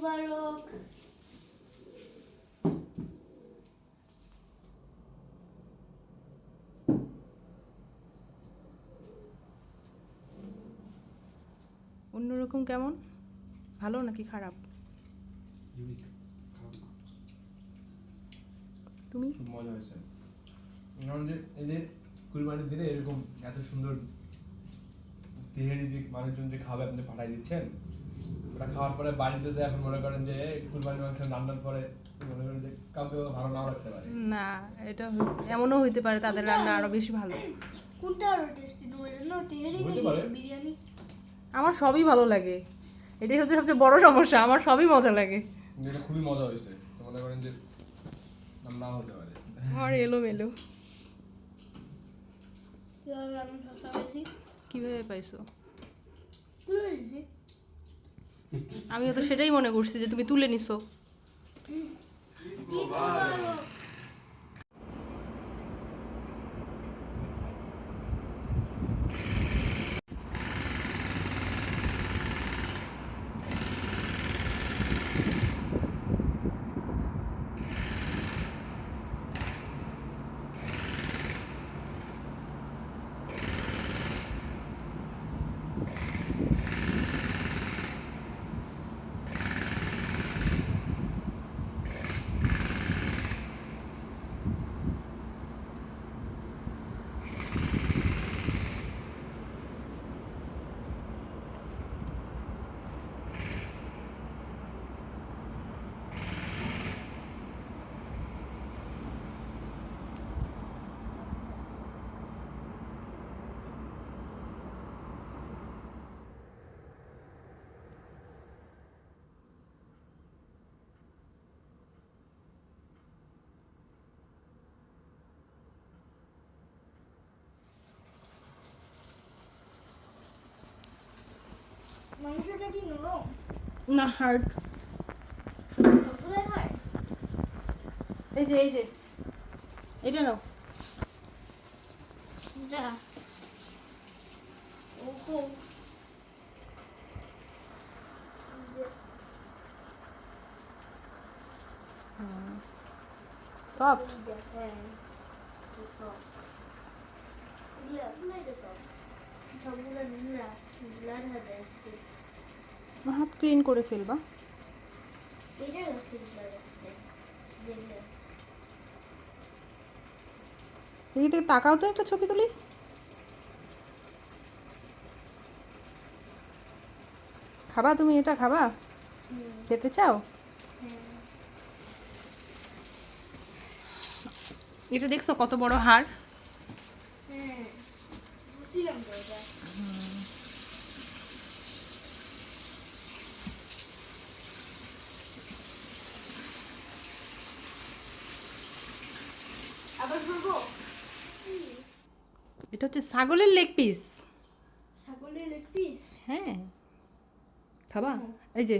মুবারক। অন্যরকম কেমন? ভালো নাকি খারাপ? ইউনিক, খারাপ না। তুমি? খুব মজা হয়েছে। কারণ যে এই যে কুরবানির দিনে এরকম এত সুন্দর তেহারি যে মানুষজন যে খাবে আপনি পাঠাই দিচ্ছেন, ওটা খাওয়ার পরে বাড়িতে তো এখন মনে করেন যে কুরবানির মাংস রান্নার পরে মনে করেন যে কাউকে ভালো নাও রাখতে পারে না, এটা এমনও হইতে পারে তাদের রান্না আরো বেশি ভালো। কোনটা আরো টেস্টি তোমার জন্য, তেহারি হতে নাকি পারে। বিরিয়ানি? আমার সবই ভালো লাগে, এটাই হচ্ছে সবচেয়ে বড় সমস্যা, আমার সবই মজা লাগে। কিন্তু এটা খুবই মজা হয়েছে, তো মনে করেন যে নাও হতে পারে। আমার এলোমেলো। কিভাবে আমি শসা বেশি কিভাবে পাইছো? তুলে দিছি। আমিও তো সেটাই মনে করছি যে তুমি তুলে নিছো। ঈদ মুবারক। মাংসটা কি নরম? না, হার্ড। সবগুলো খায়? এই যে এটা নাও। যা। ওহো। সফট। হ্যাঁ, সফট। ইয়া, না এটা সফট। সবগুলো নিলা ব্লাড হাতে আসছে। হাত ক্লিন করে ফেলবা। এটা আসছে ব্লাড আসছে। দেখলে। দেখি থেকে তাকাও তো, একটা ছবি তুলি। খাবা তুমি? এটা খাবা? খেতে চাও? হ্যাঁ। এটা দেখছো কত বড় হাড়? হ্যাঁ, বুঝছিলাম তো এটা। আবার করবো? এটা হচ্ছে ছাগলের লেগ পিস। ছাগলের লেগ পিস? হ্যাঁ, খাবা? এই যে